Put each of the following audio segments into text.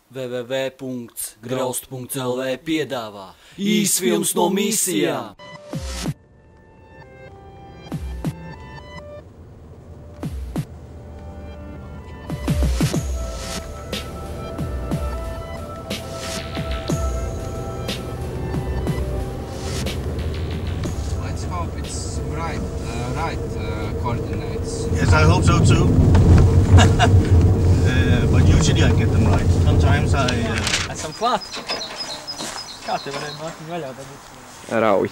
www.graust.lv piedāvā īsfilms no misijām. Let's hope it's right coordinates. Yes, I hope so too. But usually I get them right. Sometimes Esam klāt. Kā te varēja Mārtiņu vaļā dabūt? Rauj.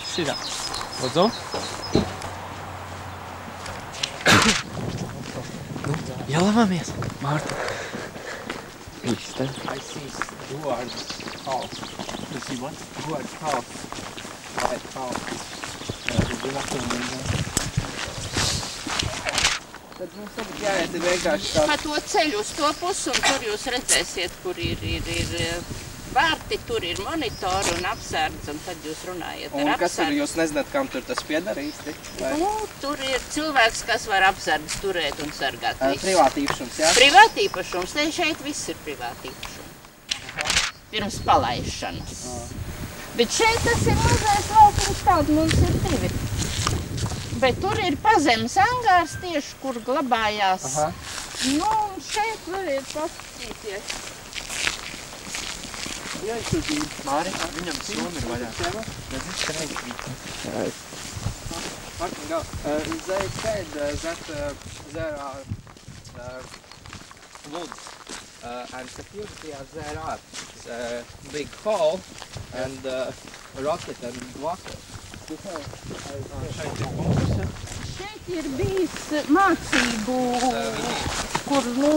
Šitā. Lūdzu. Ielavāmies. Mārtiņ. Viss te. I see Duard's house. You see what? Duard's house. Right house. Tad mums tagad jāiet vienkārši tā. Pa to ceļu uz to pusi, un tur jūs redzēsiet, kur ir vārti, tur ir monitori un apsardz, un tad jūs runājat ar Un kas ir, apsardz. jūs nezināt, kam tur tas pieder īsti? Nu, tur ir cilvēks, kas var apsardz turēt un sargāt visu. Privātīpašums, jā? Privātīpašums, ne šeit viss ir privātīpašums. Pirms palaišanas. Bet šeit tas ir mazais laukums, kāds mums ir 2. Bet tur ir pazemes angārs tieši, kur glabājās. Nu, un šeit variet paskatīties. Māri, viņam soma ir vaļā. Redz, šeit vīt. Martin, go. They said that there are woods and security as there are. Big hall and rocket and water. Šeit ir bijis mācību, kur, nu,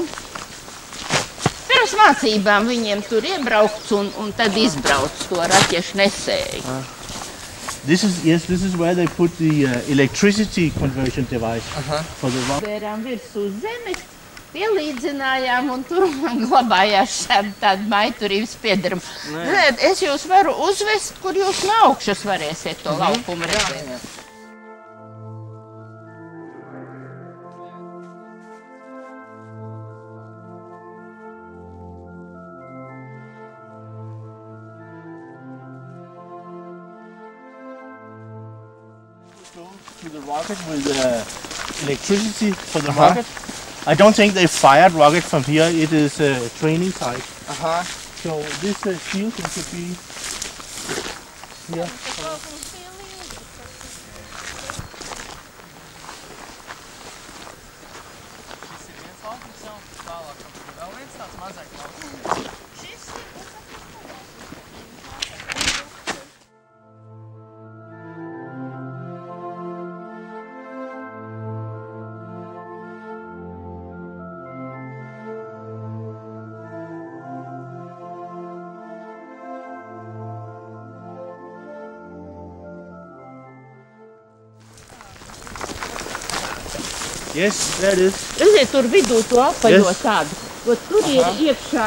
pirms mācībām viņiem tur iebraukts un tad izbrauc to raķešu nesēju. this is where they put the electricity conversion device for the rock. Vērām virsū zemes, pielīdzinājām un tur man glabājās tāda maiturības piedarama. Es jūs varu uzvest, kur jūs no augšas varēsiet to laukumu redzēt. To the rocket with electricity for the rocket. I don't think they fired rocket from here. It is a training site. So this shield could be here. Šis ir viens laukums jau tālākam. Vēl viens tāds mazāk laukums. Yes, there it is. Redziet, tur vidū to apaļo tādu. Tur ir iekšā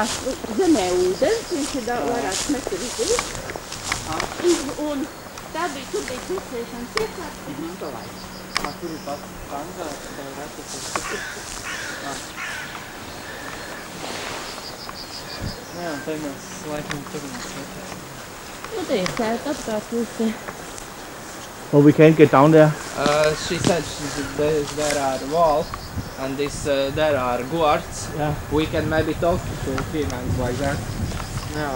zemē ūdens, viņš ir vairāk metru vidū. Un tur bija ticēšanas iekārts, bet viņš to laiks. Tur ir pats angārs, tā ir raķetes. Jā, tā mēs laikam turpinās raķetes. Nu, te ir sēta apkārt jūs te. Oh, we can't get down there. She said there are walls and there are guards. Yeah. We can maybe talk to humans like that. Jā,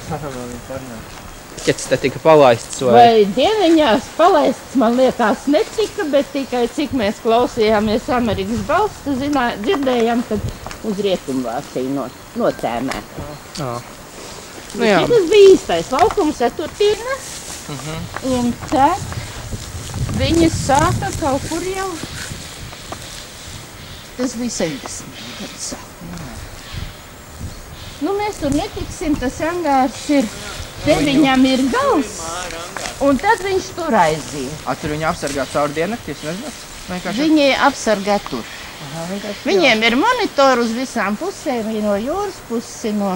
varam vēl viņu parunāt. Raķetes te tika palaists Vai dieviņās palaists, man liekas, netika, bet tikai cik mēs klausījāmies Amerikas balss, dzirdējām, kad uz Rietumvāciju nocēmēt. Nu jā. Tas bija īstais laukums, tur tirnas. Un tad viņi sāka kaut kur jau, tas bija 70 gadus sākumā. Nu, mēs tur netiksim, tas angārs ir, te viņam ir gals, un tad viņš tur aiziet. Tur viņi apsargā caur diennakti, jūs nezināt? Viņi apsargā tur. Viņiem ir monitori uz visām pusēm, no jūras pusi, no...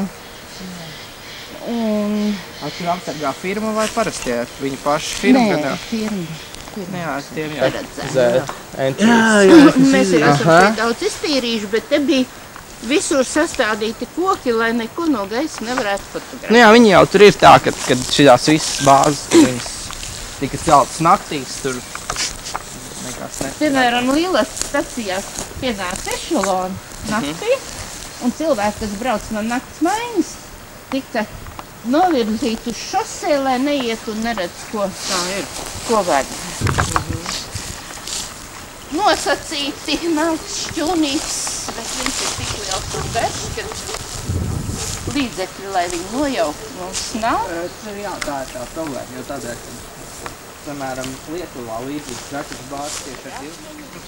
Tur apsargā firma vai parastie? Viņi paši firma? Nē, firma. Jā, es tiem Paredzēt. jā. Mēs ir esam šeit daudz iztīrījuši, bet te bija visur sastādīti koki, lai neko no gaisa nevarētu fotografēt. Nu jā, viņi jau tur ir tā, kad šīs visas bāzes, kad viņas tika celtas naktīs, tur nekas nesanāk. Piemēram, lielās stacijās pienāca ešaloni naktī, un cilvēki, kas brauc no nakts maiņas, tika novirzīti uz šosei, lai neiet un neredz, ko vajag. Nosacīti melns šķūnīgs, bet viņš ir tik liels un garš, ka līdzekļi, lai viņu nojauktu, mums nav. Jā, tā ir tā problēma, jo tādēļ, ka, piemēram, Lietuvā līdzīgas raketas bāzes tieši ar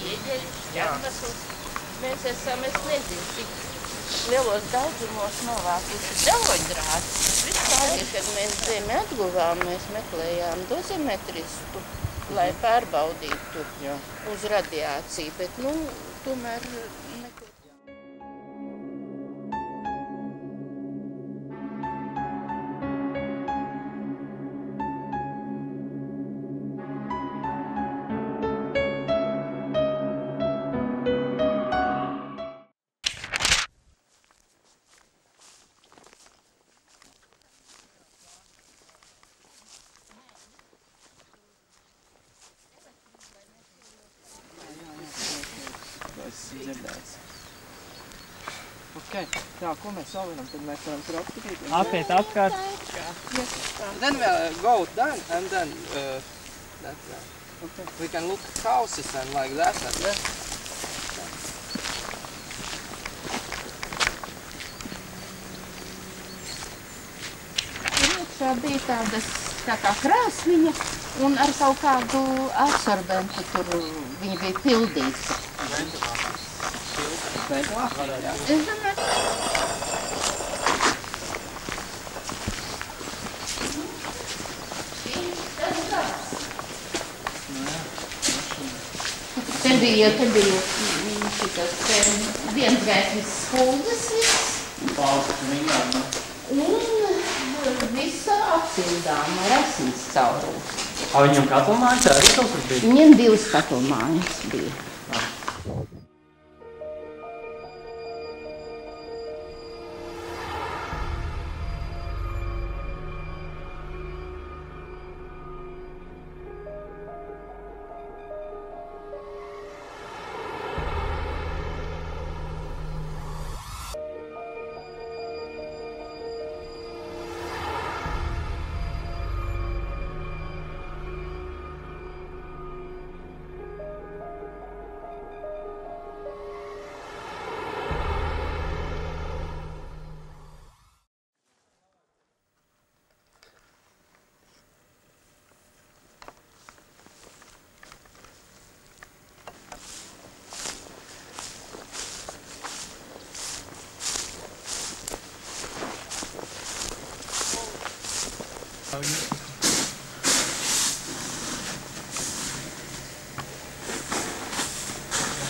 Ieģeļi, šķērsnes, mēs esam, es nezinu, cik lielos daudzumos novākuši dauļdrāts. Vispār, kad mēs zemi atguvām, mēs meklējām dozimetristu, lai pārbaudītu uz radiāciju, bet, tomēr neko. Dzirdēts. Okay. Tā, ko mēs vēl varam, tad mēs varam tur apskatīt. Apiet apkārt. Then we'll go down and then that way. Okay. We can look at houses and like that and then. Iekšā bija tādas tā kā krāsniņa un ar kaut kādu absorbentu tur viņa bija pildīta. Es domāju. Te bija šitas viensgaismas spulgas un visa apsildām ar asins caurumu. Viņam katlmājas arī kaut kur bija? Viņam 2 katlmājas bija.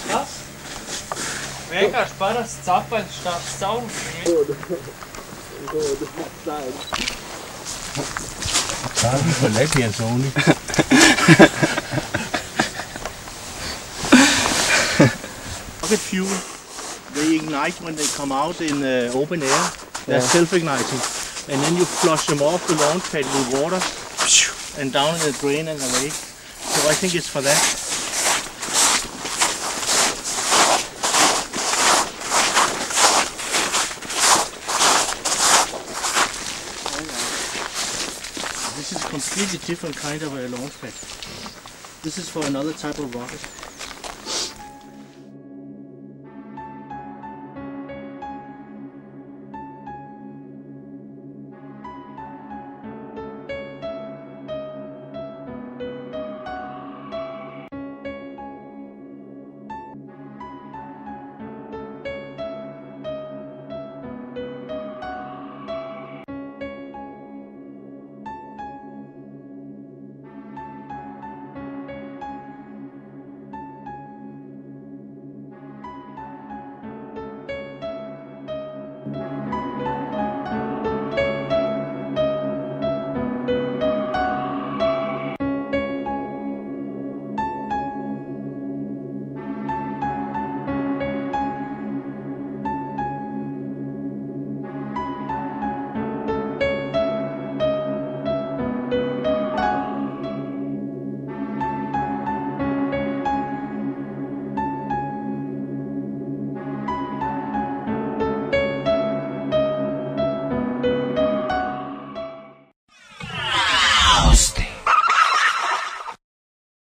Kas? Vienkārši parasts capaļš tāds caurums. Godu side. Starting for Latvians only. Rocket fuel, they ignite when they come out in open air. They're self-igniting. And then you flush them off the launch pad with water and down in the drain and away. So I think it's for that. This is a completely different kind of a launch pad. This is for another type of rocket.